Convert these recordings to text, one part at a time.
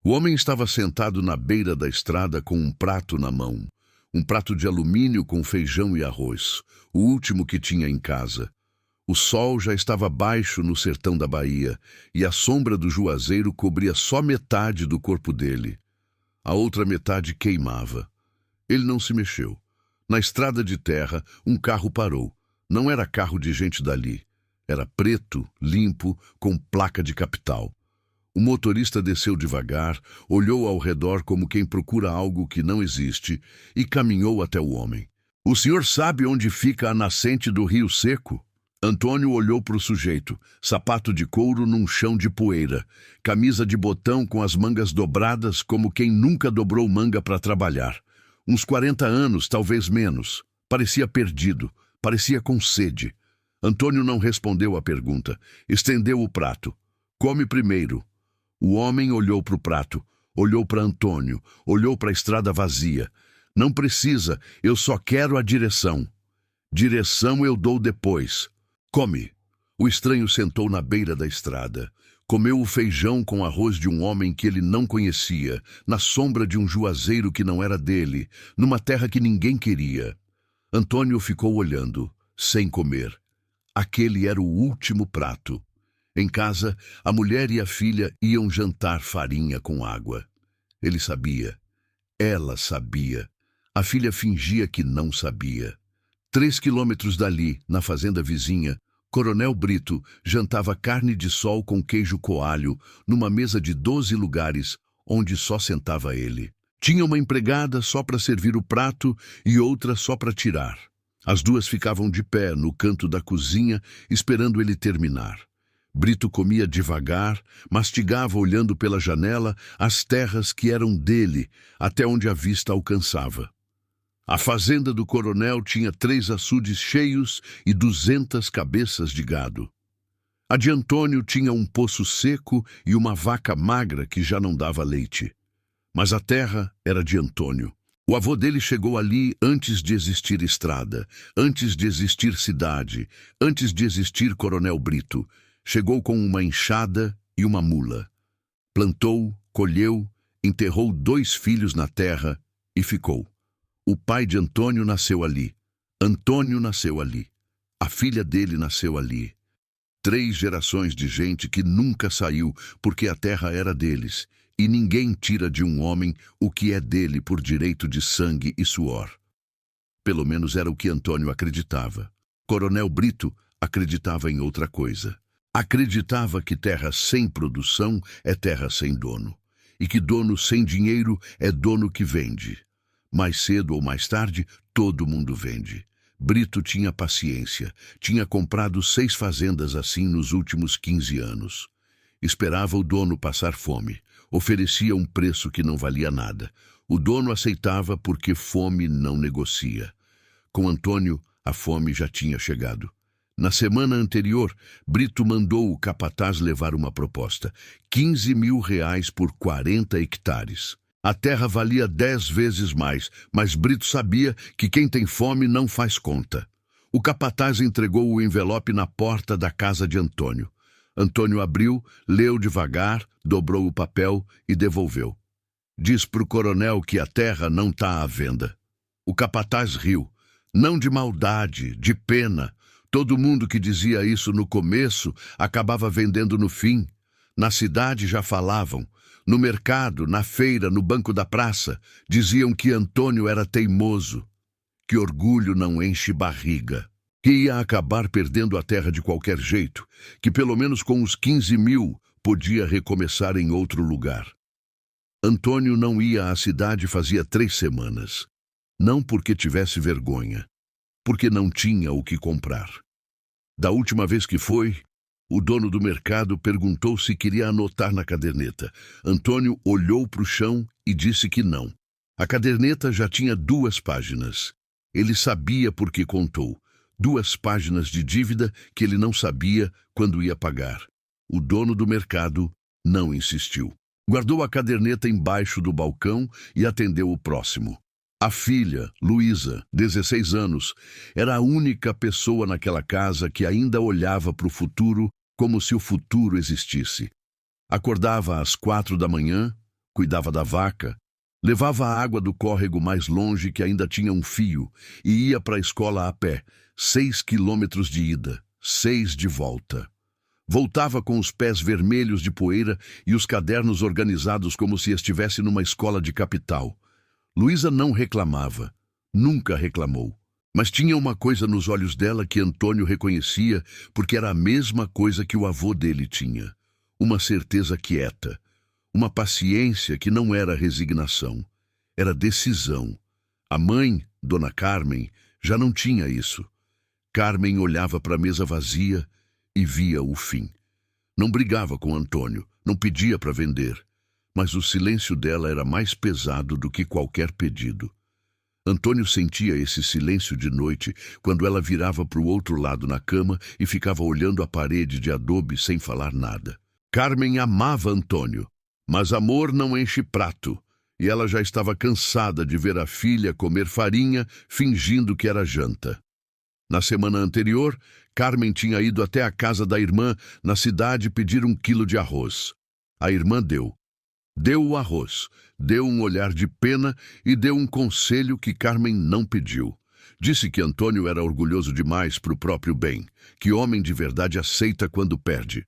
O homem estava sentado na beira da estrada com um prato na mão. Um prato de alumínio com feijão e arroz, o último que tinha em casa. O sol já estava baixo no sertão da Bahia, e a sombra do juazeiro cobria só metade do corpo dele. A outra metade queimava. Ele não se mexeu. Na estrada de terra, um carro parou. Não era carro de gente dali. Era preto, limpo, com placa de capital. O motorista desceu devagar, olhou ao redor como quem procura algo que não existe e caminhou até o homem. "O senhor sabe onde fica a nascente do Rio Seco?" Antônio olhou para o sujeito, sapato de couro num chão de poeira, camisa de botão com as mangas dobradas como quem nunca dobrou manga para trabalhar. Uns 40 anos, talvez menos. Parecia perdido, parecia com sede. Antônio não respondeu à pergunta, estendeu o prato. "Come primeiro." O homem olhou para o prato, olhou para Antônio, olhou para a estrada vazia. "Não precisa, eu só quero a direção." "Direção eu dou depois." "Come." O estranho sentou na beira da estrada. Comeu o feijão com arroz de um homem que ele não conhecia, na sombra de um juazeiro que não era dele, numa terra que ninguém queria. Antônio ficou olhando, sem comer. Aquele era o último prato. Em casa, a mulher e a filha iam jantar farinha com água. Ele sabia. Ela sabia. A filha fingia que não sabia. 3 quilômetros dali, na fazenda vizinha, Coronel Brito jantava carne de sol com queijo coalho numa mesa de 12 lugares, onde só sentava ele. Tinha uma empregada só para servir o prato e outra só para tirar. As duas ficavam de pé no canto da cozinha, esperando ele terminar. Brito comia devagar, mastigava olhando pela janela as terras que eram dele, até onde a vista alcançava. A fazenda do coronel tinha 3 açudes cheios e 200 cabeças de gado. A de Antônio tinha um poço seco e uma vaca magra que já não dava leite. Mas a terra era de Antônio. O avô dele chegou ali antes de existir estrada, antes de existir cidade, antes de existir Coronel Brito. Chegou com uma enxada e uma mula. Plantou, colheu, enterrou 2 filhos na terra e ficou. O pai de Antônio nasceu ali. Antônio nasceu ali. A filha dele nasceu ali. 3 gerações de gente que nunca saiu porque a terra era deles. E ninguém tira de um homem o que é dele por direito de sangue e suor. Pelo menos era o que Antônio acreditava. Coronel Brito acreditava em outra coisa. Acreditava que terra sem produção é terra sem dono, e que dono sem dinheiro é dono que vende. Mais cedo ou mais tarde, todo mundo vende. Brito tinha paciência, tinha comprado 6 fazendas assim nos últimos 15 anos. Esperava o dono passar fome, oferecia um preço que não valia nada. O dono aceitava porque fome não negocia. Com Antônio, a fome já tinha chegado. Na semana anterior, Brito mandou o capataz levar uma proposta. 15 mil reais por 40 hectares. A terra valia 10 vezes mais, mas Brito sabia que quem tem fome não faz conta. O capataz entregou o envelope na porta da casa de Antônio. Antônio abriu, leu devagar, dobrou o papel e devolveu. "Diz pro coronel que a terra não tá à venda." O capataz riu. Não de maldade, de pena. Todo mundo que dizia isso no começo acabava vendendo no fim. Na cidade já falavam. No mercado, na feira, no banco da praça, diziam que Antônio era teimoso, que orgulho não enche barriga, que ia acabar perdendo a terra de qualquer jeito, que pelo menos com os 15 mil podia recomeçar em outro lugar. Antônio não ia à cidade fazia 3 semanas. Não porque tivesse vergonha, porque não tinha o que comprar. Da última vez que foi, o dono do mercado perguntou se queria anotar na caderneta. Antônio olhou para o chão e disse que não. A caderneta já tinha 2 páginas. Ele sabia por que contou. 2 páginas de dívida que ele não sabia quando ia pagar. O dono do mercado não insistiu. Guardou a caderneta embaixo do balcão e atendeu o próximo. A filha, Luísa, 16 anos, era a única pessoa naquela casa que ainda olhava para o futuro como se o futuro existisse. Acordava às 4 da manhã, cuidava da vaca, levava a água do córrego mais longe que ainda tinha um fio e ia para a escola a pé, 6 quilômetros de ida, 6 de volta. Voltava com os pés vermelhos de poeira e os cadernos organizados como se estivesse numa escola de capital. Luísa não reclamava, nunca reclamou. Mas tinha uma coisa nos olhos dela que Antônio reconhecia porque era a mesma coisa que o avô dele tinha. Uma certeza quieta, uma paciência que não era resignação, era decisão. A mãe, Dona Carmen, já não tinha isso. Carmen olhava para a mesa vazia e via o fim. Não brigava com Antônio, não pedia para vender, mas o silêncio dela era mais pesado do que qualquer pedido. Antônio sentia esse silêncio de noite quando ela virava para o outro lado na cama e ficava olhando a parede de adobe sem falar nada. Carmen amava Antônio, mas amor não enche prato, e ela já estava cansada de ver a filha comer farinha fingindo que era janta. Na semana anterior, Carmen tinha ido até a casa da irmã na cidade pedir 1 quilo de arroz. A irmã deu. Deu o arroz, deu um olhar de pena e deu um conselho que Carmen não pediu. Disse que Antônio era orgulhoso demais para o próprio bem, que homem de verdade aceita quando perde.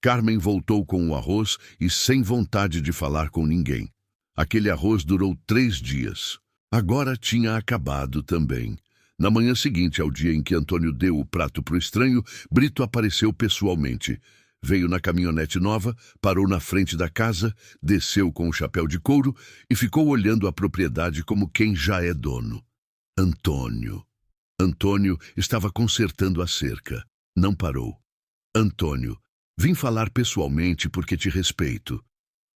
Carmen voltou com o arroz e sem vontade de falar com ninguém. Aquele arroz durou 3 dias. Agora tinha acabado também. Na manhã seguinte ao dia em que Antônio deu o prato para o estranho, Brito apareceu pessoalmente. Veio na caminhonete nova, parou na frente da casa, desceu com o chapéu de couro e ficou olhando a propriedade como quem já é dono. Antônio. Antônio estava consertando a cerca. Não parou. Antônio, vim falar pessoalmente porque te respeito.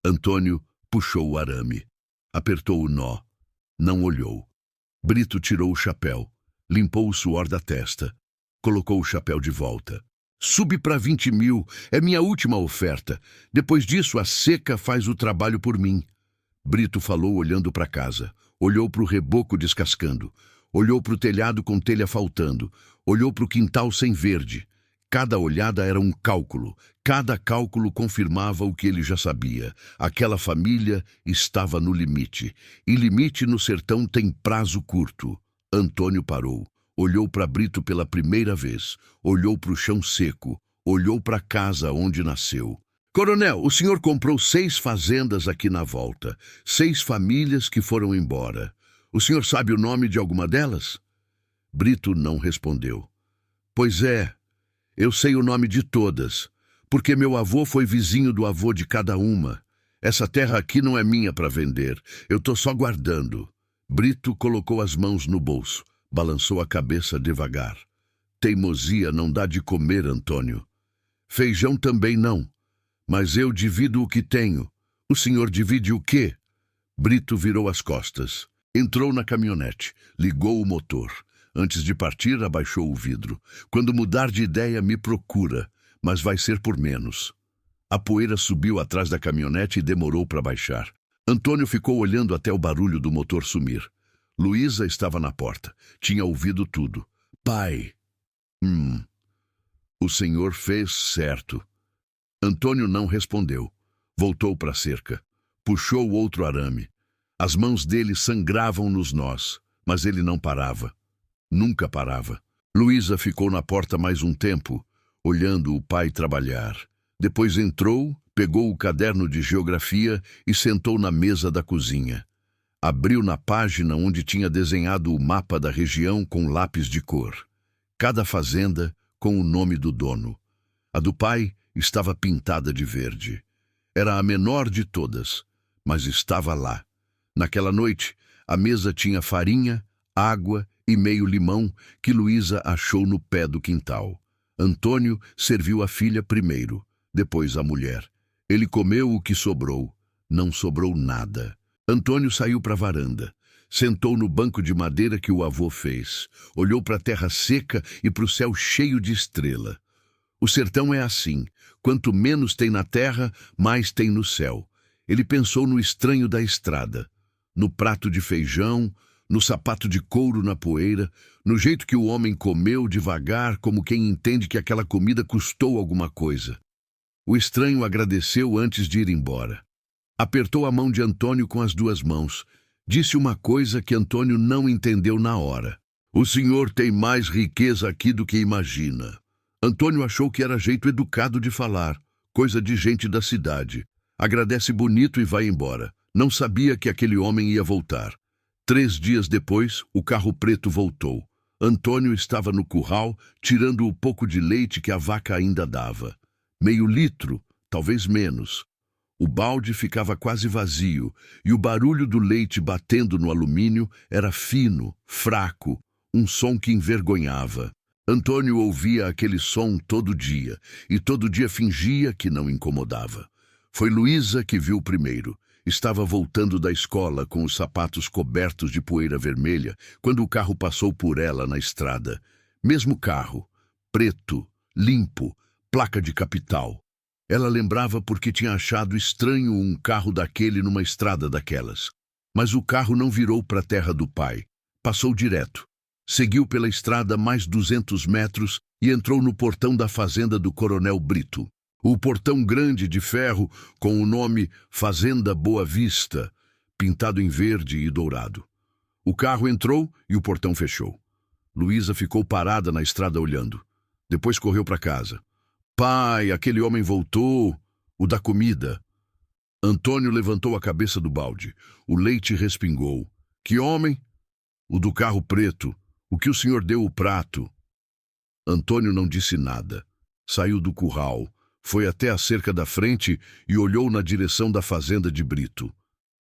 Antônio puxou o arame. Apertou o nó. Não olhou. Brito tirou o chapéu. Limpou o suor da testa. Colocou o chapéu de volta. Sube para 20 mil, é minha última oferta. Depois disso, a seca faz o trabalho por mim. Brito falou olhando para casa. Olhou para o reboco descascando. Olhou para o telhado com telha faltando. Olhou para o quintal sem verde. Cada olhada era um cálculo. Cada cálculo confirmava o que ele já sabia. Aquela família estava no limite. E limite no sertão tem prazo curto. Antônio parou. Olhou para Brito pela primeira vez, olhou para o chão seco, olhou para a casa onde nasceu. Coronel, o senhor comprou 6 fazendas aqui na volta, 6 famílias que foram embora. O senhor sabe o nome de alguma delas? Brito não respondeu. Pois é, eu sei o nome de todas, porque meu avô foi vizinho do avô de cada uma. Essa terra aqui não é minha para vender, eu tô só guardando. Brito colocou as mãos no bolso. Balançou a cabeça devagar. Teimosia não dá de comer, Antônio. Feijão também não. Mas eu divido o que tenho. O senhor divide o quê? Brito virou as costas. Entrou na caminhonete. Ligou o motor. Antes de partir, abaixou o vidro. Quando mudar de ideia, me procura. Mas vai ser por menos. A poeira subiu atrás da caminhonete e demorou para baixar. Antônio ficou olhando até o barulho do motor sumir. Luísa estava na porta. Tinha ouvido tudo. Pai. O senhor fez certo. Antônio não respondeu. Voltou para a cerca. Puxou outro arame. As mãos dele sangravam nos nós, mas ele não parava. Nunca parava. Luísa ficou na porta mais um tempo, olhando o pai trabalhar. Depois entrou, pegou o caderno de geografia e sentou na mesa da cozinha. Abriu na página onde tinha desenhado o mapa da região com lápis de cor. Cada fazenda com o nome do dono. A do pai estava pintada de verde. Era a menor de todas, mas estava lá. Naquela noite, a mesa tinha farinha, água e meio limão que Luísa achou no pé do quintal. Antônio serviu a filha primeiro, depois a mulher. Ele comeu o que sobrou. Não sobrou nada. Antônio saiu para a varanda. Sentou no banco de madeira que o avô fez. Olhou para a terra seca e para o céu cheio de estrela. O sertão é assim. Quanto menos tem na terra, mais tem no céu. Ele pensou no estranho da estrada. No prato de feijão, no sapato de couro na poeira, no jeito que o homem comeu devagar, como quem entende que aquela comida custou alguma coisa. O estranho agradeceu antes de ir embora. Apertou a mão de Antônio com as duas mãos. Disse uma coisa que Antônio não entendeu na hora. O senhor tem mais riqueza aqui do que imagina. Antônio achou que era jeito educado de falar, coisa de gente da cidade. Agradece bonito e vai embora. Não sabia que aquele homem ia voltar. 3 dias depois, o carro preto voltou. Antônio estava no curral, tirando o pouco de leite que a vaca ainda dava. Meio litro, talvez menos. O balde ficava quase vazio, e o barulho do leite batendo no alumínio era fino, fraco, um som que envergonhava. Antônio ouvia aquele som todo dia, e todo dia fingia que não incomodava. Foi Luísa que viu primeiro. Estava voltando da escola com os sapatos cobertos de poeira vermelha quando o carro passou por ela na estrada. Mesmo carro, preto, limpo, placa de capital. Ela lembrava porque tinha achado estranho um carro daquele numa estrada daquelas. Mas o carro não virou para a terra do pai. Passou direto. Seguiu pela estrada mais 200 metros e entrou no portão da fazenda do Coronel Brito. O portão grande de ferro com o nome Fazenda Boa Vista, pintado em verde e dourado. O carro entrou e o portão fechou. Luísa ficou parada na estrada olhando. Depois correu para casa. Pai, aquele homem voltou, o da comida. Antônio levantou a cabeça do balde. O leite respingou. Que homem? O do carro preto. O que o senhor deu o prato? Antônio não disse nada. Saiu do curral. Foi até a cerca da frente e olhou na direção da fazenda de Brito.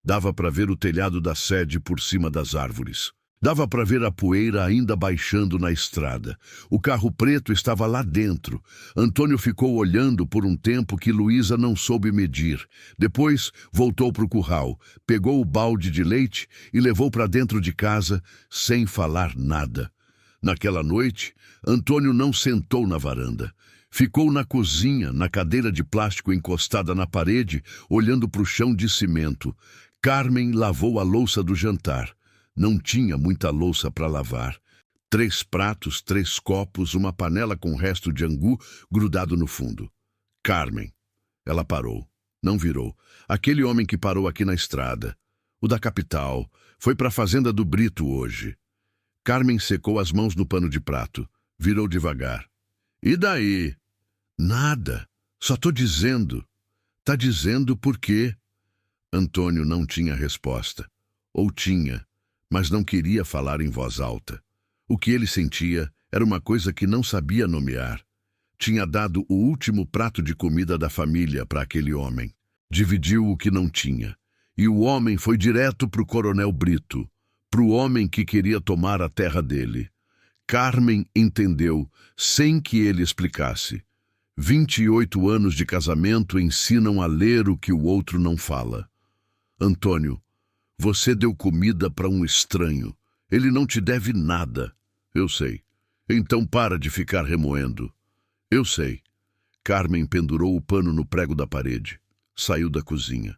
Dava para ver o telhado da sede por cima das árvores. Dava para ver a poeira ainda baixando na estrada. O carro preto estava lá dentro. Antônio ficou olhando por um tempo que Luísa não soube medir. Depois voltou para o curral, pegou o balde de leite e levou para dentro de casa sem falar nada. Naquela noite, Antônio não sentou na varanda. Ficou na cozinha, na cadeira de plástico encostada na parede, olhando para o chão de cimento. Carmen lavou a louça do jantar. Não tinha muita louça para lavar. 3 pratos, 3 copos, uma panela com resto de angu grudado no fundo. Carmen. Ela parou. Não virou. Aquele homem que parou aqui na estrada. O da capital. Foi para a fazenda do Brito hoje. Carmen secou as mãos no pano de prato. Virou devagar. E daí? Nada. Só tô dizendo. Tá dizendo por quê? Antônio não tinha resposta. Ou tinha, mas não queria falar em voz alta. O que ele sentia era uma coisa que não sabia nomear. Tinha dado o último prato de comida da família para aquele homem. Dividiu o que não tinha. E o homem foi direto para o Coronel Brito, para o homem que queria tomar a terra dele. Carmen entendeu, sem que ele explicasse. 28 anos de casamento ensinam a ler o que o outro não fala. Antônio, você deu comida para um estranho. Ele não te deve nada. Eu sei. Então para de ficar remoendo. Eu sei. Carmen pendurou o pano no prego da parede. Saiu da cozinha.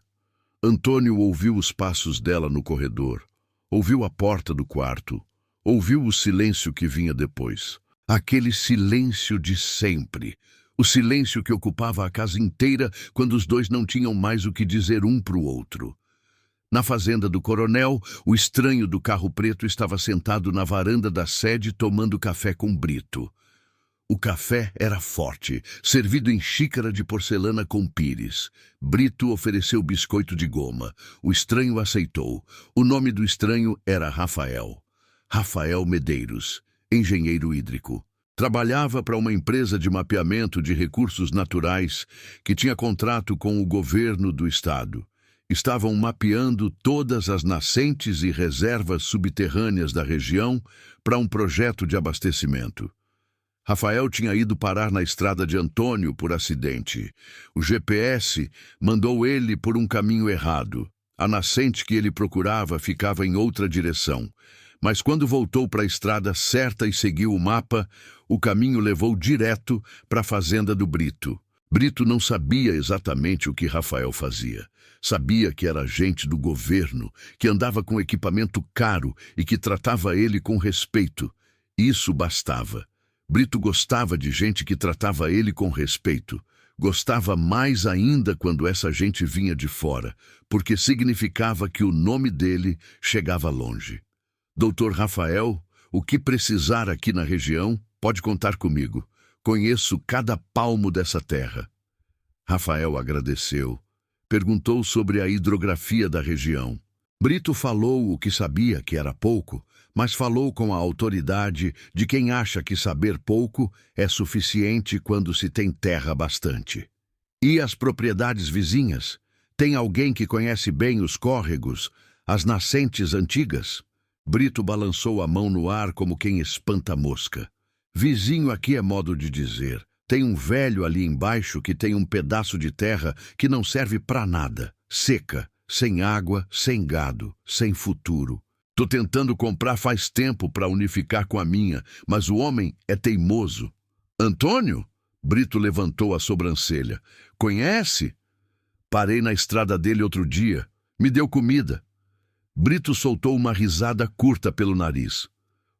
Antônio ouviu os passos dela no corredor. Ouviu a porta do quarto. Ouviu o silêncio que vinha depois. Aquele silêncio de sempre. O silêncio que ocupava a casa inteira quando os dois não tinham mais o que dizer um para o outro. Na fazenda do coronel, o estranho do carro preto estava sentado na varanda da sede tomando café com Brito. O café era forte, servido em xícara de porcelana com pires. Brito ofereceu biscoito de goma. O estranho aceitou. O nome do estranho era Rafael. Rafael Medeiros, engenheiro hídrico. Trabalhava para uma empresa de mapeamento de recursos naturais que tinha contrato com o governo do estado. Estavam mapeando todas as nascentes e reservas subterrâneas da região para um projeto de abastecimento. Rafael tinha ido parar na estrada de Antônio por acidente. O GPS mandou ele por um caminho errado. A nascente que ele procurava ficava em outra direção. Mas quando voltou para a estrada certa e seguiu o mapa, o caminho levou direto para a fazenda do Brito. Brito não sabia exatamente o que Rafael fazia. Sabia que era agente do governo, que andava com equipamento caro e que tratava ele com respeito. Isso bastava. Brito gostava de gente que tratava ele com respeito. Gostava mais ainda quando essa gente vinha de fora, porque significava que o nome dele chegava longe. Doutor Rafael, o que precisar aqui na região, pode contar comigo. Conheço cada palmo dessa terra. Rafael agradeceu. Perguntou sobre a hidrografia da região. Brito falou o que sabia, que era pouco, mas falou com a autoridade de quem acha que saber pouco é suficiente quando se tem terra bastante. E as propriedades vizinhas? Tem alguém que conhece bem os córregos, as nascentes antigas? Brito balançou a mão no ar como quem espanta mosca. Vizinho aqui é modo de dizer. Tem um velho ali embaixo que tem um pedaço de terra que não serve para nada, seca, sem água, sem gado, sem futuro. Tô tentando comprar faz tempo para unificar com a minha, mas o homem é teimoso. Antônio? Brito levantou a sobrancelha. Conhece? Parei na estrada dele outro dia. Me deu comida. Brito soltou uma risada curta pelo nariz.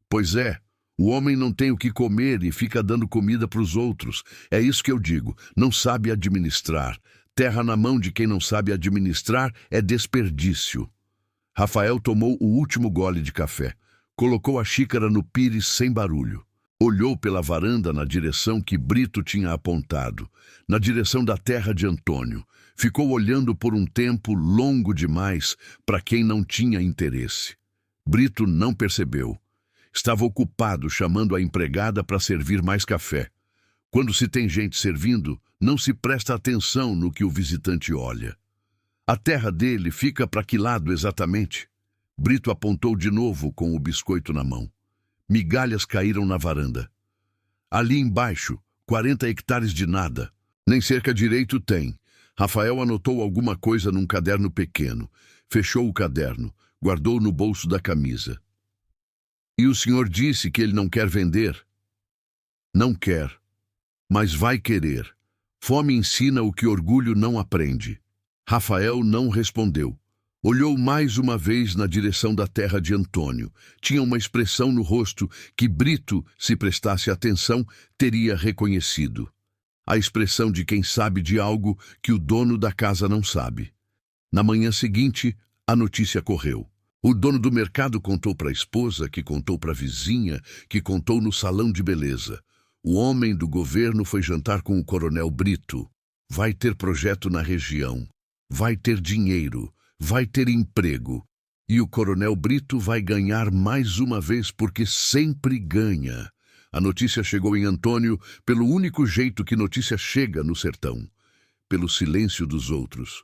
Pois é, o homem não tem o que comer e fica dando comida para os outros. É isso que eu digo, não sabe administrar. Terra na mão de quem não sabe administrar é desperdício. Rafael tomou o último gole de café. Colocou a xícara no pires sem barulho. Olhou pela varanda na direção que Brito tinha apontado, na direção da terra de Antônio. Ficou olhando por um tempo longo demais para quem não tinha interesse. Brito não percebeu. Estava ocupado chamando a empregada para servir mais café. Quando se tem gente servindo, não se presta atenção no que o visitante olha. A terra dele fica para que lado exatamente? Brito apontou de novo com o biscoito na mão. Migalhas caíram na varanda. Ali embaixo, 40 hectares de nada. Nem cerca direito tem. Rafael anotou alguma coisa num caderno pequeno. Fechou o caderno, guardou no bolso da camisa. E o senhor disse que ele não quer vender? Não quer, mas vai querer. Fome ensina o que orgulho não aprende. Rafael não respondeu. Olhou mais uma vez na direção da terra de Antônio. Tinha uma expressão no rosto que Brito, se prestasse atenção, teria reconhecido. A expressão de quem sabe de algo que o dono da casa não sabe. Na manhã seguinte, a notícia correu. O dono do mercado contou para a esposa, que contou para a vizinha, que contou no salão de beleza. O homem do governo foi jantar com o coronel Brito. Vai ter projeto na região. Vai ter dinheiro. Vai ter emprego. E o coronel Brito vai ganhar mais uma vez porque sempre ganha. A notícia chegou em Antônio pelo único jeito que notícia chega no sertão. Pelo silêncio dos outros.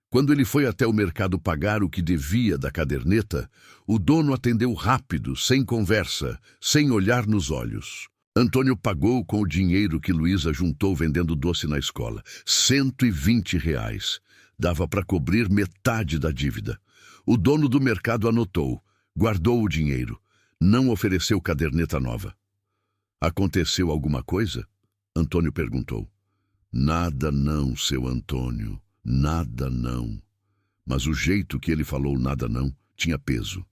Quando ele foi até o mercado pagar o que devia da caderneta, o dono atendeu rápido, sem conversa, sem olhar nos olhos. Antônio pagou com o dinheiro que Luísa juntou vendendo doce na escola. R$ 120. Dava para cobrir metade da dívida. O dono do mercado anotou, guardou o dinheiro. Não ofereceu caderneta nova. Aconteceu alguma coisa? Antônio perguntou. Nada não, seu Antônio. Nada não. Mas o jeito que ele falou nada não tinha peso.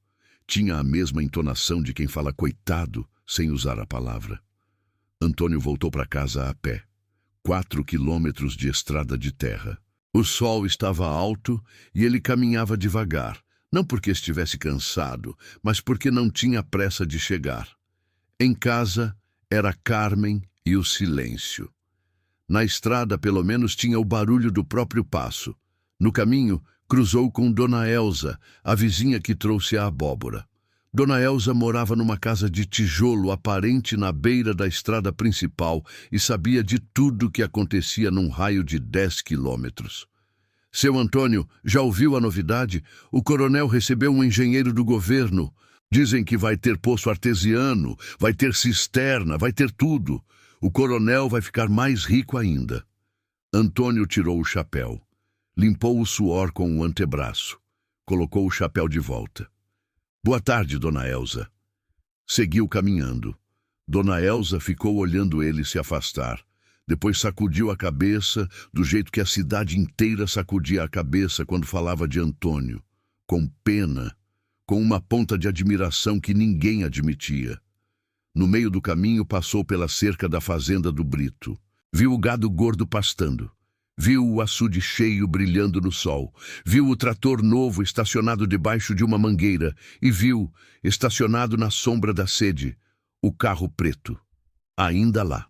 Tinha a mesma entonação de quem fala coitado sem usar a palavra. Antônio voltou para casa a pé. 4 quilômetros de estrada de terra. O sol estava alto e ele caminhava devagar, não porque estivesse cansado, mas porque não tinha pressa de chegar. Em casa era Carmen e o silêncio. Na estrada, pelo menos, tinha o barulho do próprio passo. No caminho, cruzou com Dona Elza, a vizinha que trouxe a abóbora. Dona Elza morava numa casa de tijolo aparente na beira da estrada principal e sabia de tudo que acontecia num raio de 10 quilômetros. Seu Antônio, já ouviu a novidade? O coronel recebeu um engenheiro do governo. Dizem que vai ter poço artesiano, vai ter cisterna, vai ter tudo. O coronel vai ficar mais rico ainda. Antônio tirou o chapéu. Limpou o suor com o antebraço. Colocou o chapéu de volta. Boa tarde, Dona Elza. Seguiu caminhando. Dona Elza ficou olhando ele se afastar. Depois sacudiu a cabeça, do jeito que a cidade inteira sacudia a cabeça quando falava de Antônio. Com pena, com uma ponta de admiração que ninguém admitia. No meio do caminho passou pela cerca da fazenda do Brito. Viu o gado gordo pastando. Viu o açude cheio brilhando no sol. Viu o trator novo estacionado debaixo de uma mangueira. E viu, estacionado na sombra da sede, o carro preto, ainda lá.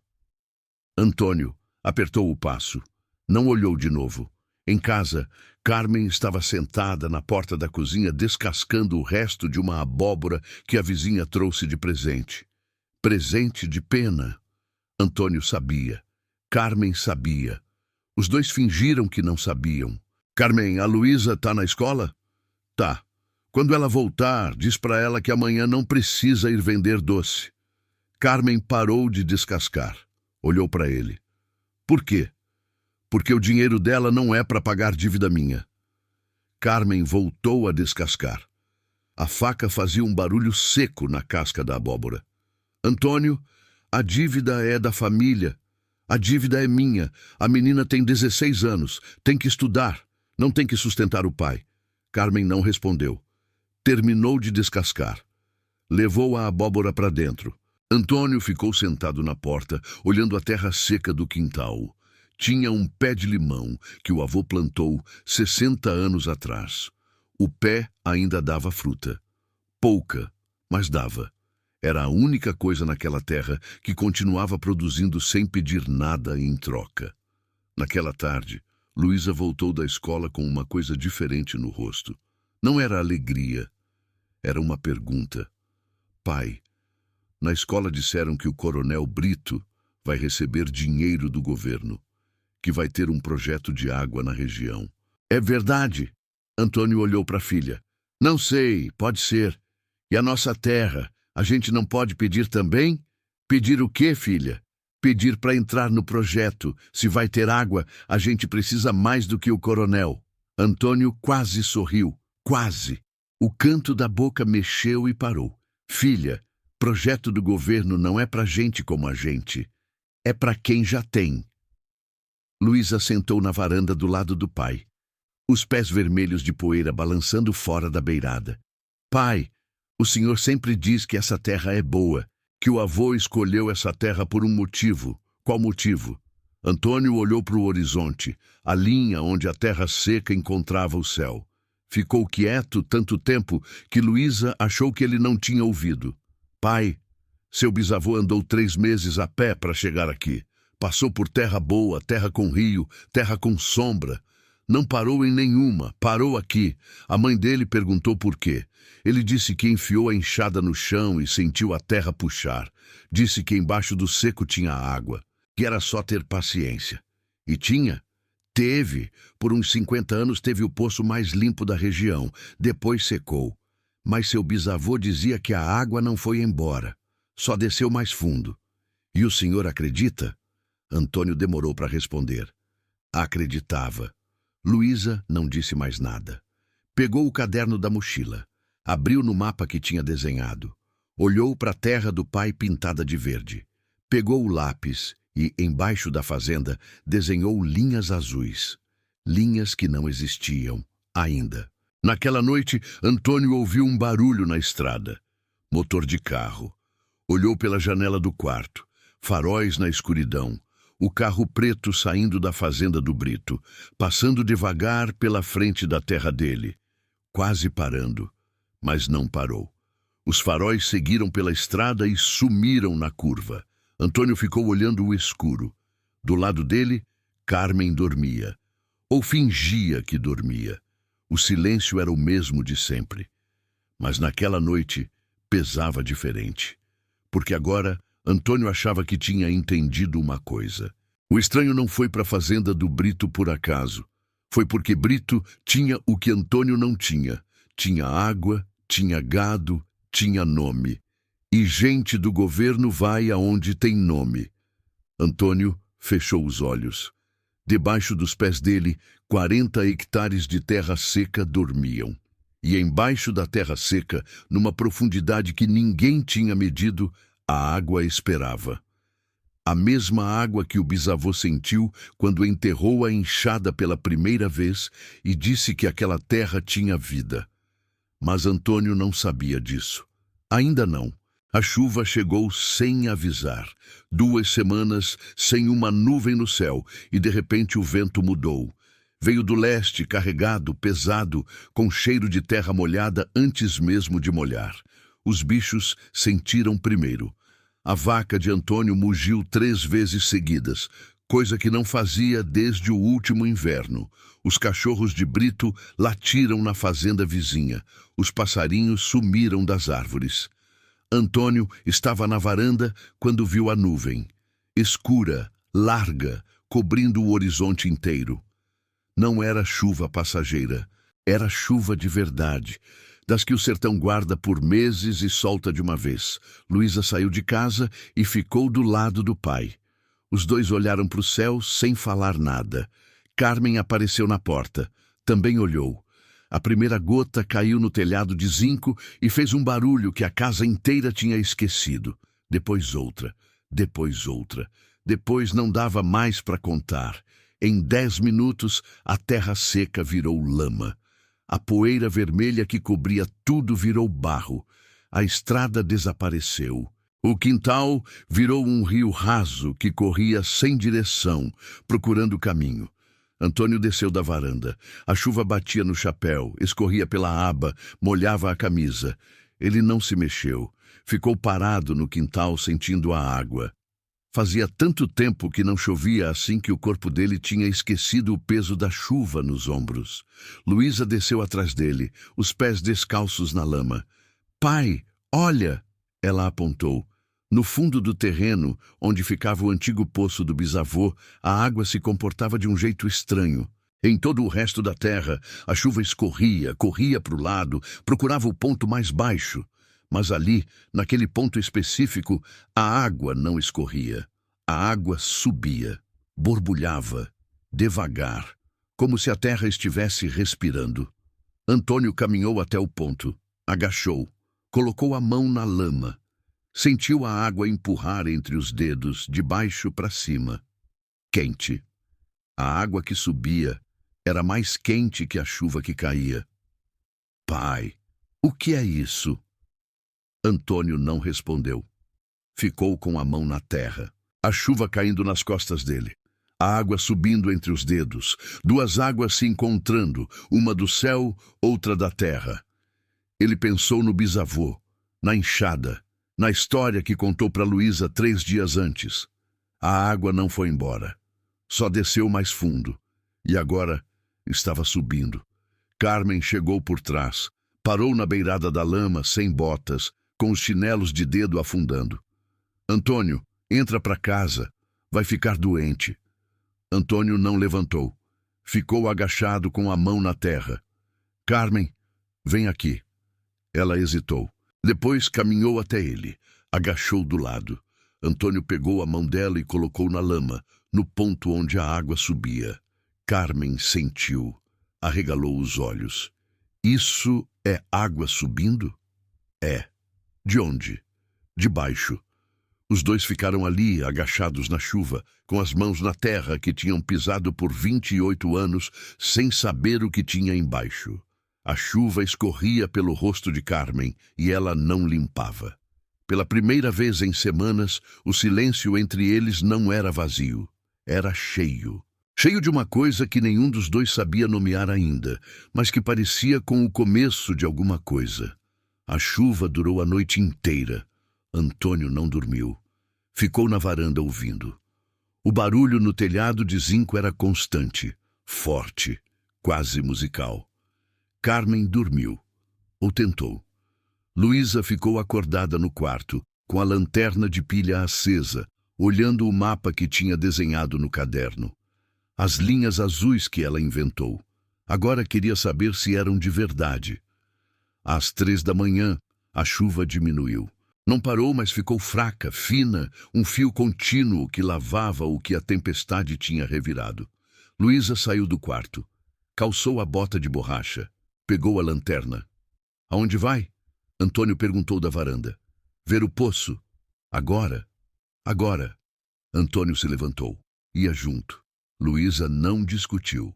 Antônio apertou o passo. Não olhou de novo. Em casa, Carmen estava sentada na porta da cozinha descascando o resto de uma abóbora que a vizinha trouxe de presente. Presente de pena. Antônio sabia. Carmen sabia. Os dois fingiram que não sabiam. Carmen, a Luísa tá na escola? Tá. Quando ela voltar, diz pra ela que amanhã não precisa ir vender doce. Carmen parou de descascar. Olhou para ele. Por quê? Porque o dinheiro dela não é para pagar dívida minha. Carmen voltou a descascar. A faca fazia um barulho seco na casca da abóbora. Antônio, a dívida é da família. A dívida é minha. A menina tem 16 anos. Tem que estudar. Não tem que sustentar o pai. Carmen não respondeu. Terminou de descascar. Levou a abóbora para dentro. Antônio ficou sentado na porta, olhando a terra seca do quintal. Tinha um pé de limão que o avô plantou 60 anos atrás. O pé ainda dava fruta. Pouca, mas dava. Era a única coisa naquela terra que continuava produzindo sem pedir nada em troca. Naquela tarde, Luísa voltou da escola com uma coisa diferente no rosto. Não era alegria. Era uma pergunta. Pai, na escola disseram que o coronel Brito vai receber dinheiro do governo, que vai ter um projeto de água na região. É verdade? Antônio olhou para a filha. Não sei, pode ser. E a nossa terra, a gente não pode pedir também? Pedir o quê, filha? Pedir para entrar no projeto. Se vai ter água, a gente precisa mais do que o coronel. Antônio quase sorriu. Quase. O canto da boca mexeu e parou. Filha, projeto do governo não é para gente como a gente. É para quem já tem. Luísa sentou na varanda do lado do pai, os pés vermelhos de poeira balançando fora da beirada. Pai, o senhor sempre diz que essa terra é boa, que o avô escolheu essa terra por um motivo. Qual motivo? Antônio olhou para o horizonte, a linha onde a terra seca encontrava o céu. Ficou quieto tanto tempo que Luísa achou que ele não tinha ouvido. Pai, seu bisavô andou 3 meses a pé para chegar aqui. Passou por terra boa, terra com rio, terra com sombra. Não parou em nenhuma, parou aqui. A mãe dele perguntou por quê. Ele disse que enfiou a enxada no chão e sentiu a terra puxar. Disse que embaixo do seco tinha água, que era só ter paciência. E tinha? Teve. Por uns 50 anos teve o poço mais limpo da região. Depois secou. Mas seu bisavô dizia que a água não foi embora. Só desceu mais fundo. E o senhor acredita? Antônio demorou para responder. Acreditava. Luísa não disse mais nada. Pegou o caderno da mochila. Abriu no mapa que tinha desenhado. Olhou para a terra do pai pintada de verde. Pegou o lápis e, embaixo da fazenda, desenhou linhas azuis. Linhas que não existiam ainda. Naquela noite, Antônio ouviu um barulho na estrada. Motor de carro. Olhou pela janela do quarto. Faróis na escuridão. O carro preto saindo da fazenda do Brito, passando devagar pela frente da terra dele. Quase parando, mas não parou. Os faróis seguiram pela estrada e sumiram na curva. Antônio ficou olhando o escuro. Do lado dele, Carmen dormia. Ou fingia que dormia. O silêncio era o mesmo de sempre. Mas naquela noite pesava diferente. Porque agora Antônio achava que tinha entendido uma coisa. O estranho não foi para a fazenda do Brito por acaso. Foi porque Brito tinha o que Antônio não tinha. Tinha água, tinha gado, tinha nome. E gente do governo vai aonde tem nome. Antônio fechou os olhos. Debaixo dos pés dele, 40 hectares de terra seca dormiam. E embaixo da terra seca, numa profundidade que ninguém tinha medido, a água esperava. A mesma água que o bisavô sentiu quando enterrou a enxada pela primeira vez e disse que aquela terra tinha vida. Mas Antônio não sabia disso. Ainda não. A chuva chegou sem avisar. 2 semanas sem uma nuvem no céu, e de repente o vento mudou. Veio do leste, carregado, pesado, com cheiro de terra molhada antes mesmo de molhar. Os bichos sentiram primeiro. A vaca de Antônio mugiu 3 vezes seguidas, coisa que não fazia desde o último inverno. Os cachorros de Brito latiram na fazenda vizinha. Os passarinhos sumiram das árvores. Antônio estava na varanda quando viu a nuvem, escura, larga, cobrindo o horizonte inteiro. Não era chuva passageira, era chuva de verdade, das que o sertão guarda por meses e solta de uma vez. Luísa saiu de casa e ficou do lado do pai. Os dois olharam para o céu sem falar nada. Carmen apareceu na porta. Também olhou. A primeira gota caiu no telhado de zinco e fez um barulho que a casa inteira tinha esquecido. Depois outra, depois outra. Depois não dava mais para contar. Em 10 minutos, a terra seca virou lama. A poeira vermelha que cobria tudo virou barro. A estrada desapareceu. O quintal virou um rio raso que corria sem direção, procurando caminho. Antônio desceu da varanda. A chuva batia no chapéu, escorria pela aba, molhava a camisa. Ele não se mexeu. Ficou parado no quintal, sentindo a água. Fazia tanto tempo que não chovia assim que o corpo dele tinha esquecido o peso da chuva nos ombros. Luísa desceu atrás dele, os pés descalços na lama. "Pai, olha!" Ela apontou. No fundo do terreno, onde ficava o antigo poço do bisavô, a água se comportava de um jeito estranho. Em todo o resto da terra, a chuva escorria, corria para o lado, procurava o ponto mais baixo. Mas ali, naquele ponto específico, a água não escorria. A água subia, borbulhava, devagar, como se a terra estivesse respirando. Antônio caminhou até o ponto, agachou, colocou a mão na lama. Sentiu a água empurrar entre os dedos, de baixo para cima. Quente. A água que subia era mais quente que a chuva que caía. "Pai, o que é isso?" Antônio não respondeu. Ficou com a mão na terra. A chuva caindo nas costas dele. A água subindo entre os dedos. 2 águas se encontrando, uma do céu, outra da terra. Ele pensou no bisavô, na enxada, na história que contou para Luísa 3 dias antes. A água não foi embora. Só desceu mais fundo. E agora estava subindo. Carmen chegou por trás. Parou na beirada da lama, sem botas, com os chinelos de dedo afundando. "Antônio, entra para casa. Vai ficar doente." Antônio não levantou. Ficou agachado com a mão na terra. "Carmen, vem aqui." Ela hesitou. Depois caminhou até ele. Agachou do lado. Antônio pegou a mão dela e colocou na lama, no ponto onde a água subia. Carmen sentiu. Arregalou os olhos. "Isso é água subindo?" "É." "De onde?" "De baixo." Os dois ficaram ali, agachados na chuva, com as mãos na terra que tinham pisado por 28 anos, sem saber o que tinha embaixo. A chuva escorria pelo rosto de Carmen e ela não limpava. Pela primeira vez em semanas, o silêncio entre eles não era vazio, era cheio. Cheio de uma coisa que nenhum dos dois sabia nomear ainda, mas que parecia com o começo de alguma coisa. A chuva durou a noite inteira. Antônio não dormiu. Ficou na varanda ouvindo. O barulho no telhado de zinco era constante, forte, quase musical. Carmen dormiu, ou tentou. Luísa ficou acordada no quarto, com a lanterna de pilha acesa, olhando o mapa que tinha desenhado no caderno. As linhas azuis que ela inventou. Agora queria saber se eram de verdade. Às 3 da manhã, a chuva diminuiu. Não parou, mas ficou fraca, fina, um fio contínuo que lavava o que a tempestade tinha revirado. Luísa saiu do quarto. Calçou a bota de borracha. Pegou a lanterna. "Aonde vai?" Antônio perguntou da varanda. "Ver o poço." "Agora?" "Agora." Antônio se levantou. Ia junto. Luísa não discutiu.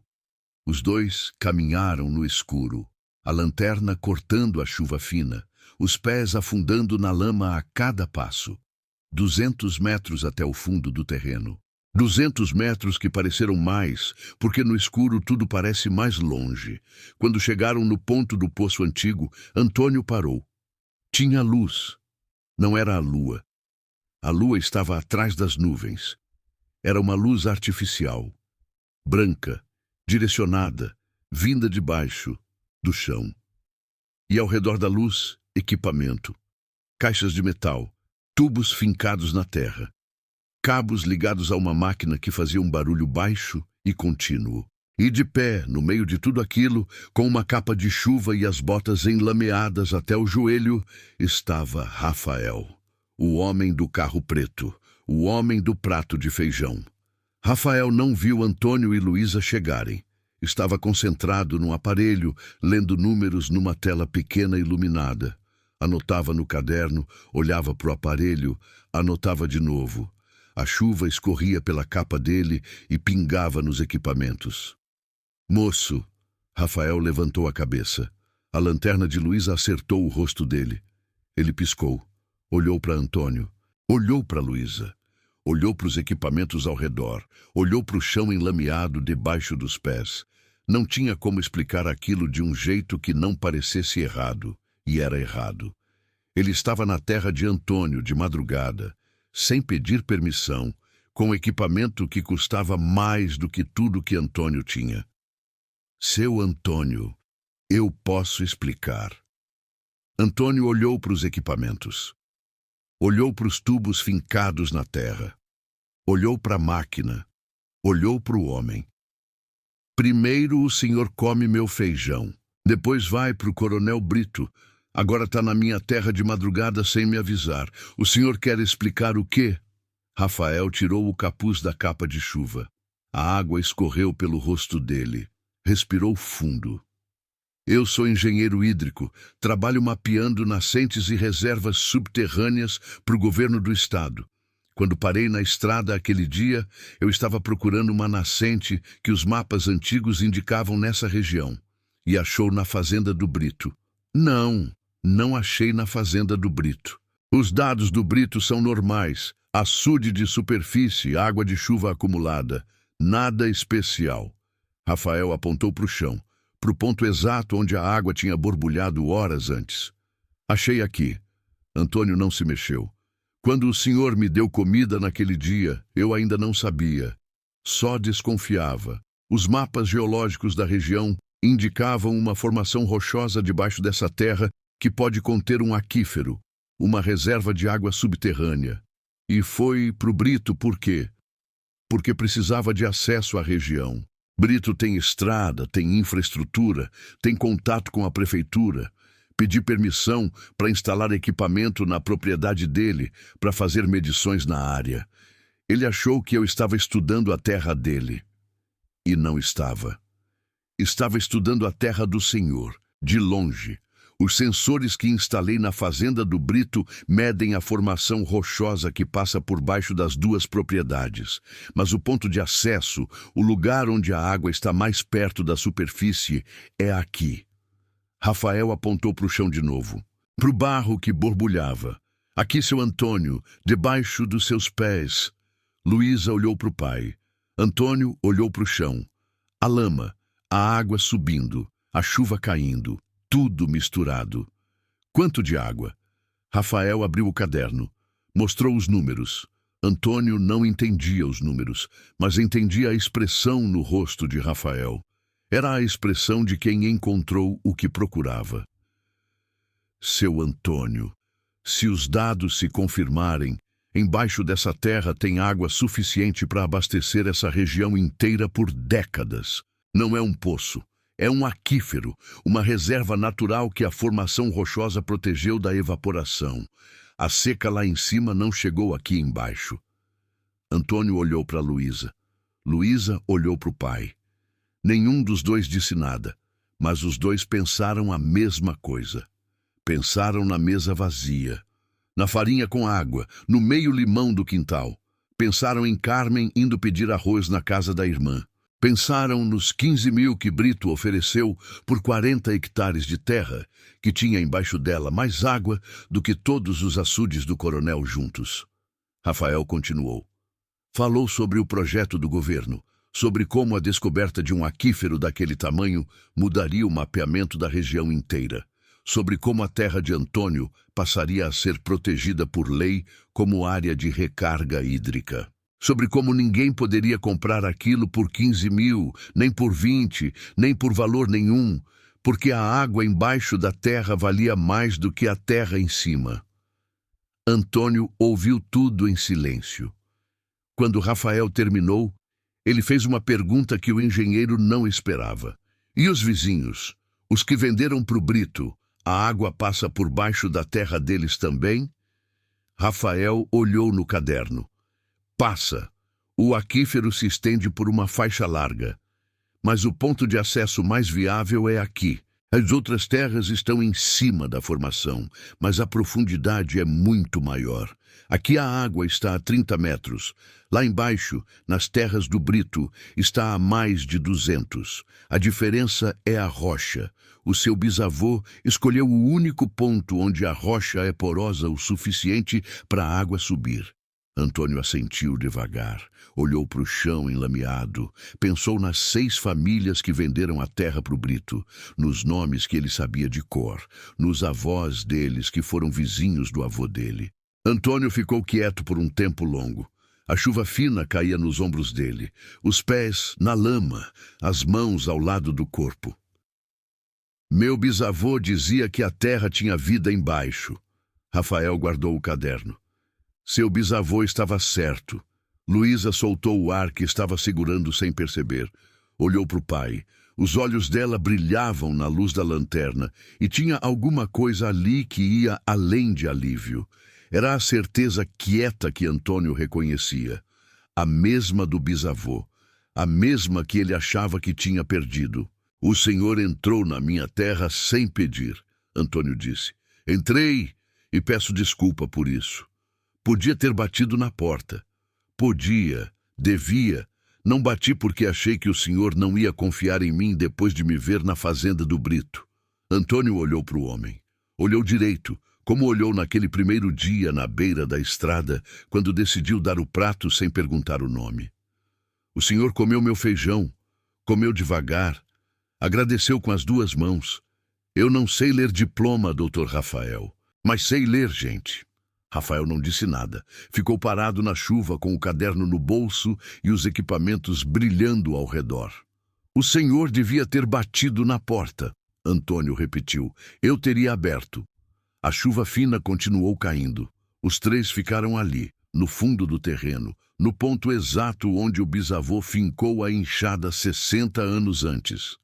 Os dois caminharam no escuro. A lanterna cortando a chuva fina, os pés afundando na lama a cada passo. 200 metros até o fundo do terreno. 200 metros que pareceram mais, porque no escuro tudo parece mais longe. Quando chegaram no ponto do poço antigo, Antônio parou. Tinha luz. Não era a lua. A lua estava atrás das nuvens. Era uma luz artificial, branca, direcionada, vinda de baixo, do chão. E ao redor da luz, equipamento. Caixas de metal, tubos fincados na terra. Cabos ligados a uma máquina que fazia um barulho baixo e contínuo. E de pé, no meio de tudo aquilo, com uma capa de chuva e as botas enlameadas até o joelho, estava Rafael, o homem do carro preto, o homem do prato de feijão. Rafael não viu Antônio e Luísa chegarem. Estava concentrado num aparelho, lendo números numa tela pequena iluminada. Anotava no caderno, olhava para o aparelho, anotava de novo. A chuva escorria pela capa dele e pingava nos equipamentos. Moço! Rafael levantou a cabeça. A lanterna de Luísa acertou o rosto dele. Ele piscou. Olhou para Antônio. Olhou para Luísa. Olhou para os equipamentos ao redor. Olhou para o chão enlameado debaixo dos pés. Não tinha como explicar aquilo de um jeito que não parecesse errado. E era errado. Ele estava na terra de Antônio, de madrugada, sem pedir permissão, com equipamento que custava mais do que tudo que Antônio tinha. Seu Antônio, eu posso explicar. Antônio olhou para os equipamentos. Olhou para os tubos fincados na terra. Olhou para a máquina. Olhou para o homem. Primeiro o senhor come meu feijão. Depois vai para o Coronel Brito. Agora está na minha terra de madrugada sem me avisar. O senhor quer explicar o quê? Rafael tirou o capuz da capa de chuva. A água escorreu pelo rosto dele. Respirou fundo. Eu sou engenheiro hídrico. Trabalho mapeando nascentes e reservas subterrâneas para o governo do estado. Quando parei na estrada aquele dia, eu estava procurando uma nascente que os mapas antigos indicavam nessa região. E achou na fazenda do Brito. Não achei na fazenda do Brito. Os dados do Brito são normais. Açude de superfície, água de chuva acumulada. Nada especial. Rafael apontou para o chão, para o ponto exato onde a água tinha borbulhado horas antes. Achei aqui. Antônio não se mexeu. Quando o senhor me deu comida naquele dia, eu ainda não sabia. Só desconfiava. Os mapas geológicos da região indicavam uma formação rochosa debaixo dessa terra que pode conter um aquífero, uma reserva de água subterrânea. E foi pro Brito por quê? Porque precisava de acesso à região. Brito tem estrada, tem infraestrutura, tem contato com a prefeitura. Pedi permissão para instalar equipamento na propriedade dele, para fazer medições na área. Ele achou que eu estava estudando a terra dele. E não estava. Estava estudando a terra do senhor, de longe. Os sensores que instalei na fazenda do Brito medem a formação rochosa que passa por baixo das duas propriedades. Mas o ponto de acesso, o lugar onde a água está mais perto da superfície, é aqui. Rafael apontou para o chão de novo, para o barro que borbulhava. Aqui, seu Antônio, debaixo dos seus pés. Luísa olhou para o pai. Antônio olhou para o chão. A lama, a água subindo, a chuva caindo. Tudo misturado. Quanto de água? Rafael abriu o caderno. Mostrou os números. Antônio não entendia os números, mas entendia a expressão no rosto de Rafael. Era a expressão de quem encontrou o que procurava. Seu Antônio, se os dados se confirmarem, embaixo dessa terra tem água suficiente para abastecer essa região inteira por décadas. Não é um poço. É um aquífero, uma reserva natural que a formação rochosa protegeu da evaporação. A seca lá em cima não chegou aqui embaixo. Antônio olhou para Luísa. Luísa olhou para o pai. Nenhum dos dois disse nada, mas os dois pensaram a mesma coisa. Pensaram na mesa vazia, na farinha com água, no meio-limão do quintal. Pensaram em Carmen indo pedir arroz na casa da irmã. Pensaram nos 15.000 que Brito ofereceu por 40 hectares de terra, que tinha embaixo dela mais água do que todos os açudes do coronel juntos. Rafael continuou. Falou sobre o projeto do governo, sobre como a descoberta de um aquífero daquele tamanho mudaria o mapeamento da região inteira, sobre como a terra de Antônio passaria a ser protegida por lei como área de recarga hídrica. Sobre como ninguém poderia comprar aquilo por 15.000, nem por 20, nem por valor nenhum, porque a água embaixo da terra valia mais do que a terra em cima. Antônio ouviu tudo em silêncio. Quando Rafael terminou, ele fez uma pergunta que o engenheiro não esperava. E os vizinhos, os que venderam para o Brito, a água passa por baixo da terra deles também? Rafael olhou no caderno. Passa. O aquífero se estende por uma faixa larga. Mas o ponto de acesso mais viável é aqui. As outras terras estão em cima da formação, mas a profundidade é muito maior. Aqui a água está a 30 metros. Lá embaixo, nas terras do Brito, está a mais de 200. A diferença é a rocha. O seu bisavô escolheu o único ponto onde a rocha é porosa o suficiente para a água subir. Antônio assentiu devagar, olhou para o chão enlameado, pensou nas 6 famílias que venderam a terra para o Brito, nos nomes que ele sabia de cor, nos avós deles que foram vizinhos do avô dele. Antônio ficou quieto por um tempo longo. A chuva fina caía nos ombros dele, os pés na lama, as mãos ao lado do corpo. Meu bisavô dizia que a terra tinha vida embaixo. Rafael guardou o caderno. Seu bisavô estava certo. Luísa soltou o ar que estava segurando sem perceber. Olhou para o pai. Os olhos dela brilhavam na luz da lanterna e tinha alguma coisa ali que ia além de alívio. Era a certeza quieta que Antônio reconhecia. A mesma do bisavô. A mesma que ele achava que tinha perdido. O Senhor entrou na minha terra sem pedir, Antônio disse. Entrei e peço desculpa por isso. Podia ter batido na porta. Podia, devia. Não bati porque achei que o senhor não ia confiar em mim depois de me ver na fazenda do Brito. Antônio olhou para o homem. Olhou direito, como olhou naquele primeiro dia na beira da estrada, quando decidiu dar o prato sem perguntar o nome. O senhor comeu meu feijão, comeu devagar, agradeceu com as 2 mãos. Eu não sei ler diploma, doutor Rafael, mas sei ler gente. Rafael não disse nada. Ficou parado na chuva com o caderno no bolso e os equipamentos brilhando ao redor. O senhor devia ter batido na porta, Antônio repetiu. Eu teria aberto. A chuva fina continuou caindo. Os 3 ficaram ali, no fundo do terreno, no ponto exato onde o bisavô fincou a enxada 60 anos antes.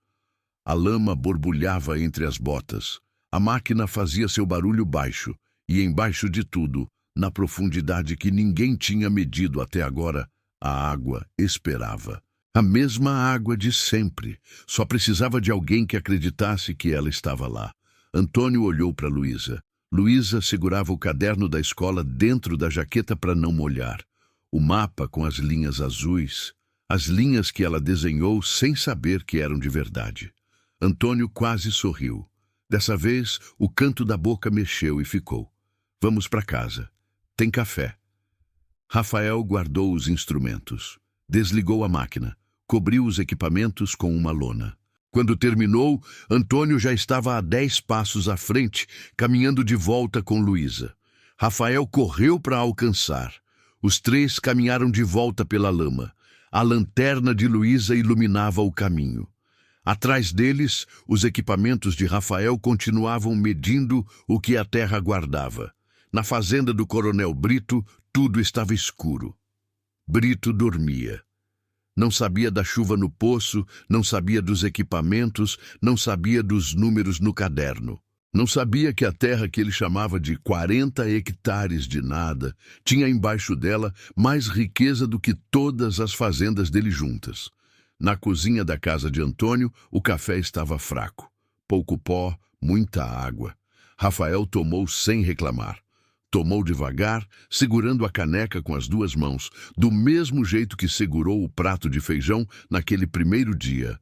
A lama borbulhava entre as botas. A máquina fazia seu barulho baixo. E embaixo de tudo, na profundidade que ninguém tinha medido até agora, a água esperava. A mesma água de sempre. Só precisava de alguém que acreditasse que ela estava lá. Antônio olhou para Luísa. Luísa segurava o caderno da escola dentro da jaqueta para não molhar. O mapa com as linhas azuis, as linhas que ela desenhou sem saber que eram de verdade. Antônio quase sorriu. Dessa vez, o canto da boca mexeu e ficou. Vamos para casa. Tem café. Rafael guardou os instrumentos. Desligou a máquina. Cobriu os equipamentos com uma lona. Quando terminou, Antônio já estava a 10 passos à frente, caminhando de volta com Luísa. Rafael correu para alcançar. Os 3 caminharam de volta pela lama. A lanterna de Luísa iluminava o caminho. Atrás deles, os equipamentos de Rafael continuavam medindo o que a terra guardava. Na fazenda do coronel Brito, tudo estava escuro. Brito dormia. Não sabia da chuva no poço, não sabia dos equipamentos, não sabia dos números no caderno. Não sabia que a terra que ele chamava de 40 hectares de nada tinha embaixo dela mais riqueza do que todas as fazendas dele juntas. Na cozinha da casa de Antônio, o café estava fraco. Pouco pó, muita água. Rafael tomou sem reclamar. Tomou devagar, segurando a caneca com as duas mãos, do mesmo jeito que segurou o prato de feijão naquele primeiro dia.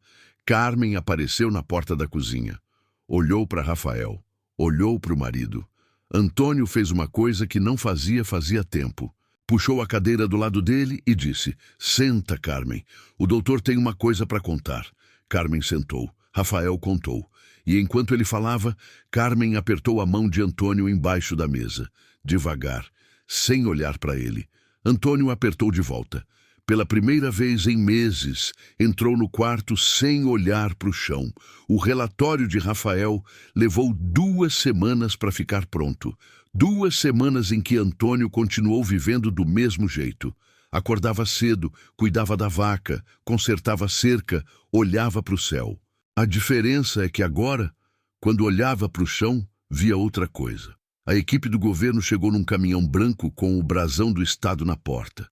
Carmen apareceu na porta da cozinha. Olhou para Rafael. Olhou para o marido. Antônio fez uma coisa que não fazia tempo. Puxou a cadeira do lado dele e disse: "Senta, Carmen. O doutor tem uma coisa para contar." Carmen sentou. Rafael contou. E enquanto ele falava, Carmen apertou a mão de Antônio embaixo da mesa. Devagar, sem olhar para ele. Antônio apertou de volta. Pela primeira vez em meses, entrou no quarto sem olhar para o chão. O relatório de Rafael levou 2 semanas para ficar pronto. 2 semanas em que Antônio continuou vivendo do mesmo jeito. Acordava cedo, cuidava da vaca, consertava a cerca, olhava para o céu. A diferença é que agora, quando olhava para o chão, via outra coisa. A equipe do governo chegou num caminhão branco com o brasão do estado na porta.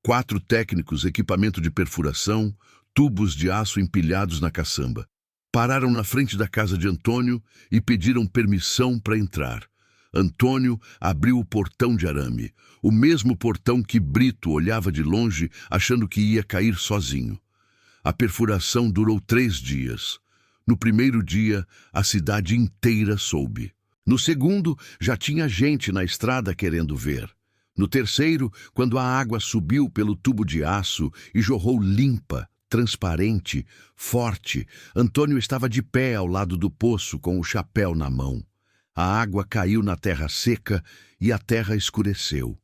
4 técnicos, equipamento de perfuração, tubos de aço empilhados na caçamba. Pararam na frente da casa de Antônio e pediram permissão para entrar. Antônio abriu o portão de arame, o mesmo portão que Brito olhava de longe, achando que ia cair sozinho. A perfuração durou 3 dias. No primeiro dia, a cidade inteira soube. No segundo, já tinha gente na estrada querendo ver. No terceiro, quando a água subiu pelo tubo de aço e jorrou limpa, transparente, forte, Antônio estava de pé ao lado do poço com o chapéu na mão. A água caiu na terra seca e a terra escureceu.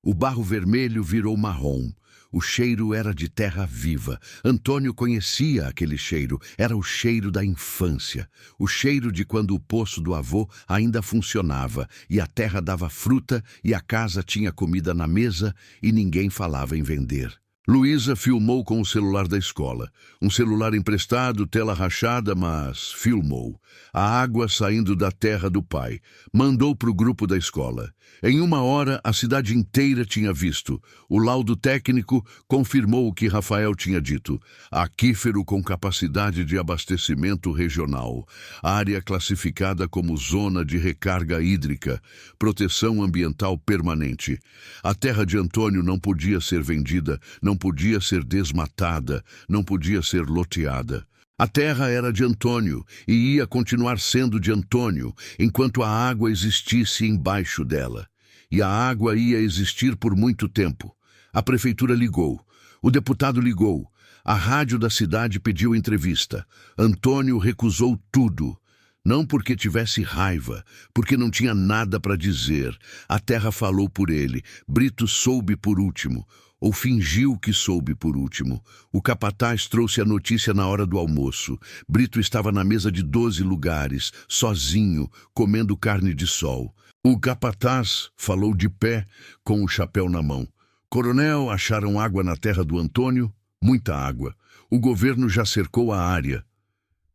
O barro vermelho virou marrom. O cheiro era de terra viva. Antônio conhecia aquele cheiro. Era o cheiro da infância. O cheiro de quando o poço do avô ainda funcionava e a terra dava fruta e a casa tinha comida na mesa e ninguém falava em vender. Luísa filmou com o celular da escola. Um celular emprestado, tela rachada, mas filmou. A água saindo da terra do pai. Mandou para o grupo da escola. Em 1 hora, a cidade inteira tinha visto. O laudo técnico confirmou o que Rafael tinha dito. Aquífero com capacidade de abastecimento regional. Área classificada como zona de recarga hídrica. Proteção ambiental permanente. A terra de Antônio não podia ser vendida, não podia ser desmatada, não podia ser loteada. A terra era de Antônio e ia continuar sendo de Antônio enquanto a água existisse embaixo dela. E a água ia existir por muito tempo. A prefeitura ligou. O deputado ligou. A rádio da cidade pediu entrevista. Antônio recusou tudo. Não porque tivesse raiva, porque não tinha nada para dizer. A terra falou por ele. Brito soube por último. Ou fingiu que soube por último. O capataz trouxe a notícia na hora do almoço. Brito estava na mesa de 12 lugares, sozinho, comendo carne de sol. O capataz falou de pé, com o chapéu na mão. "Coronel, acharam água na terra do Antônio? Muita água. O governo já cercou a área."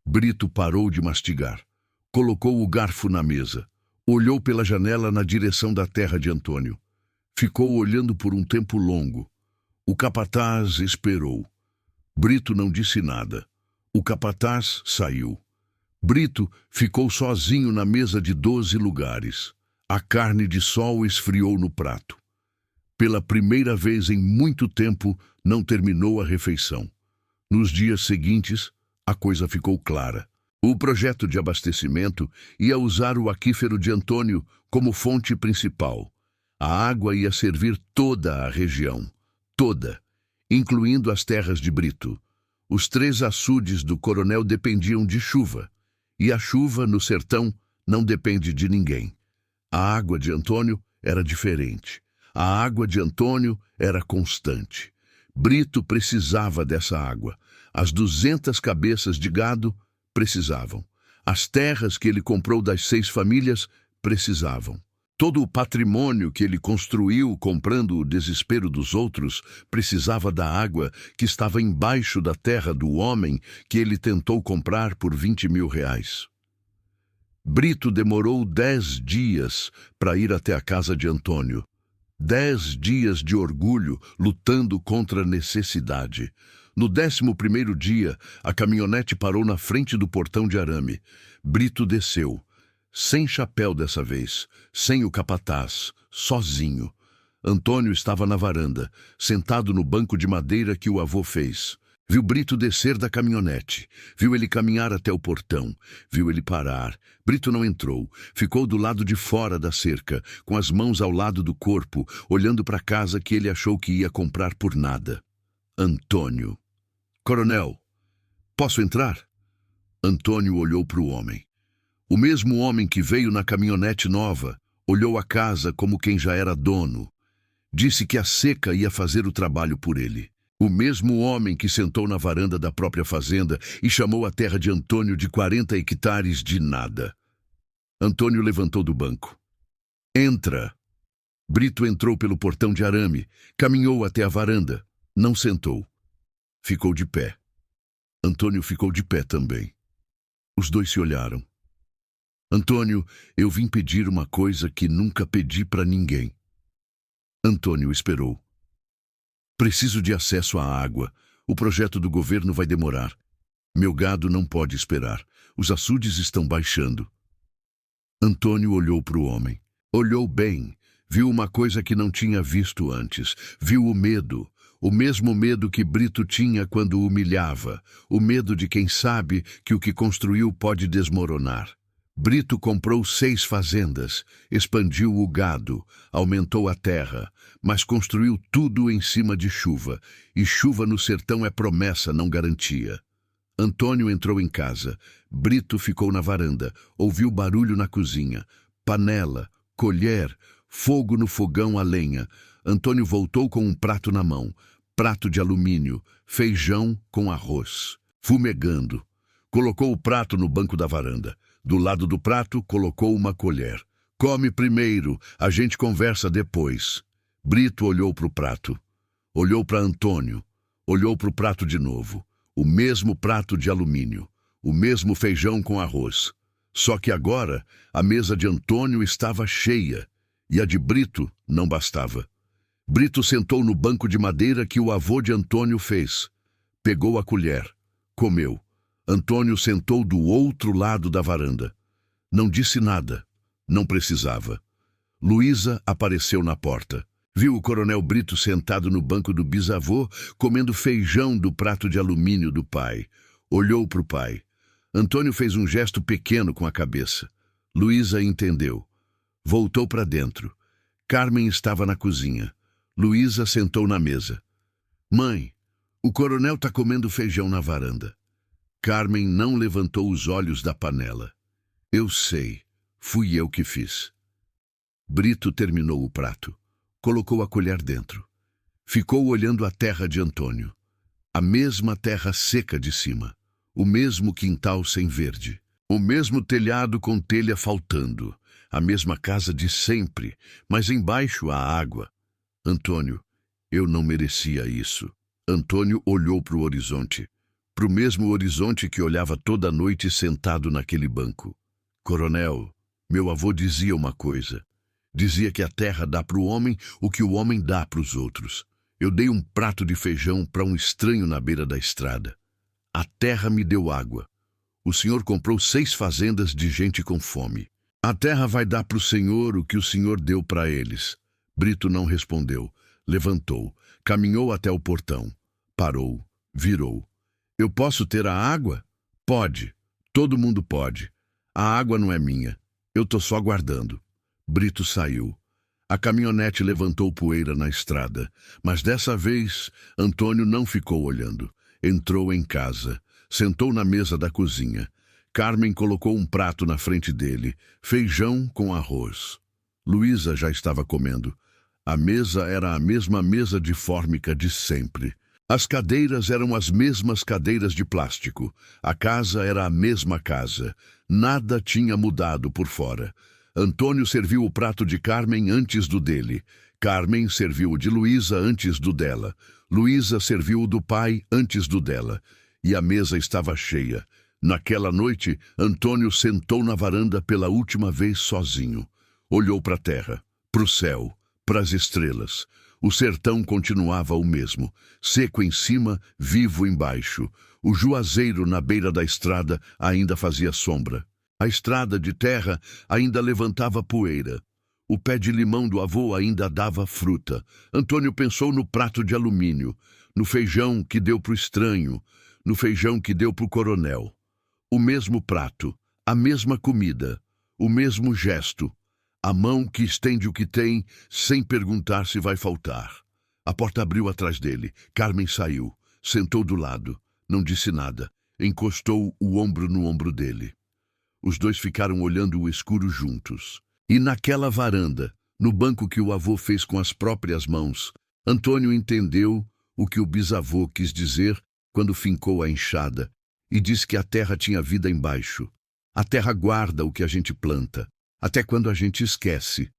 Brito parou de mastigar. Colocou o garfo na mesa. Olhou pela janela na direção da terra de Antônio. Ficou olhando por um tempo longo. O capataz esperou. Brito não disse nada. O capataz saiu. Brito ficou sozinho na mesa de 12 lugares. A carne de sol esfriou no prato. Pela primeira vez em muito tempo, não terminou a refeição. Nos dias seguintes, a coisa ficou clara. O projeto de abastecimento ia usar o aquífero de Antônio como fonte principal. A água ia servir toda a região. Toda, incluindo as terras de Brito. Os 3 açudes do Coronel dependiam de chuva, e a chuva no sertão não depende de ninguém. A água de Antônio era diferente. A água de Antônio era constante. Brito precisava dessa água. As 200 cabeças de gado precisavam. As terras que ele comprou das 6 famílias precisavam. Todo o patrimônio que ele construiu comprando o desespero dos outros precisava da água que estava embaixo da terra do homem que ele tentou comprar por 20 mil reais. Brito demorou 10 dias para ir até a casa de Antônio. 10 dias de orgulho lutando contra a necessidade. No 11º dia, a caminhonete parou na frente do portão de arame. Brito desceu. Sem chapéu dessa vez, sem o capataz, sozinho. Antônio estava na varanda, sentado no banco de madeira que o avô fez. Viu Brito descer da caminhonete, viu ele caminhar até o portão, viu ele parar. Brito não entrou, ficou do lado de fora da cerca, com as mãos ao lado do corpo, olhando para a casa que ele achou que ia comprar por nada. Antônio. Coronel, posso entrar? Antônio olhou para o homem. O mesmo homem que veio na caminhonete nova, olhou a casa como quem já era dono. Disse que a seca ia fazer o trabalho por ele. O mesmo homem que sentou na varanda da própria fazenda e chamou a terra de Antônio de 40 hectares de nada. Antônio levantou do banco. Entra! Brito entrou pelo portão de arame, caminhou até a varanda. Não sentou. Ficou de pé. Antônio ficou de pé também. Os dois se olharam. Antônio, eu vim pedir uma coisa que nunca pedi para ninguém. Antônio esperou. Preciso de acesso à água. O projeto do governo vai demorar. Meu gado não pode esperar. Os açudes estão baixando. Antônio olhou para o homem. Olhou bem. Viu uma coisa que não tinha visto antes. Viu o medo. O mesmo medo que Brito tinha quando humilhava. O medo de quem sabe que o que construiu pode desmoronar. Brito comprou 6 fazendas, expandiu o gado, aumentou a terra, mas construiu tudo em cima de chuva, e chuva no sertão é promessa, não garantia. Antônio entrou em casa, Brito ficou na varanda, ouviu barulho na cozinha, panela, colher, fogo no fogão a lenha. Antônio voltou com um prato na mão, prato de alumínio, feijão com arroz, fumegando. Colocou o prato no banco da varanda. Do lado do prato, colocou uma colher. Come primeiro, a gente conversa depois. Brito olhou para o prato. Olhou para Antônio. Olhou para o prato de novo. O mesmo prato de alumínio. O mesmo feijão com arroz. Só que agora, a mesa de Antônio estava cheia. E a de Brito não bastava. Brito sentou no banco de madeira que o avô de Antônio fez. Pegou a colher. Comeu. Antônio sentou do outro lado da varanda. Não disse nada. Não precisava. Luísa apareceu na porta. Viu o coronel Brito sentado no banco do bisavô, comendo feijão do prato de alumínio do pai. Olhou para o pai. Antônio fez um gesto pequeno com a cabeça. Luísa entendeu. Voltou para dentro. Carmen estava na cozinha. Luísa sentou na mesa. Mãe, o coronel está comendo feijão na varanda. Carmen não levantou os olhos da panela. Eu sei, fui eu que fiz. Brito terminou o prato. Colocou a colher dentro. Ficou olhando a terra de Antônio. A mesma terra seca de cima. O mesmo quintal sem verde. O mesmo telhado com telha faltando. A mesma casa de sempre, mas embaixo a água. Antônio, eu não merecia isso. Antônio olhou para o horizonte. Para o mesmo horizonte que olhava toda noite sentado naquele banco. Coronel, meu avô dizia uma coisa. Dizia que a terra dá para o homem o que o homem dá para os outros. Eu dei um prato de feijão para um estranho na beira da estrada. A terra me deu água. O senhor comprou 6 fazendas de gente com fome. A terra vai dar para o senhor o que o senhor deu para eles. Brito não respondeu. Levantou, caminhou até o portão. Parou, virou. Eu posso ter a água? Pode. Todo mundo pode. A água não é minha. Eu tô só guardando. Brito saiu. A caminhonete levantou poeira na estrada, mas dessa vez Antônio não ficou olhando. Entrou em casa, sentou na mesa da cozinha. Carmen colocou um prato na frente dele, feijão com arroz. Luísa já estava comendo. A mesa era a mesma mesa de fórmica de sempre. As cadeiras eram as mesmas cadeiras de plástico. A casa era a mesma casa. Nada tinha mudado por fora. Antônio serviu o prato de Carmen antes do dele. Carmen serviu o de Luísa antes do dela. Luísa serviu o do pai antes do dela. E a mesa estava cheia. Naquela noite, Antônio sentou na varanda pela última vez sozinho. Olhou para a terra, para o céu, para as estrelas. O sertão continuava o mesmo, seco em cima, vivo embaixo. O juazeiro na beira da estrada ainda fazia sombra. A estrada de terra ainda levantava poeira. O pé de limão do avô ainda dava fruta. Antônio pensou no prato de alumínio, no feijão que deu para o estranho, no feijão que deu para o coronel. O mesmo prato, a mesma comida, o mesmo gesto. A mão que estende o que tem, sem perguntar se vai faltar. A porta abriu atrás dele. Carmen saiu. Sentou do lado. Não disse nada. Encostou o ombro no ombro dele. Os dois ficaram olhando o escuro juntos. E naquela varanda, no banco que o avô fez com as próprias mãos, Antônio entendeu o que o bisavô quis dizer quando fincou a enxada e disse que a terra tinha vida embaixo. A terra guarda o que a gente planta, até quando a gente esquece.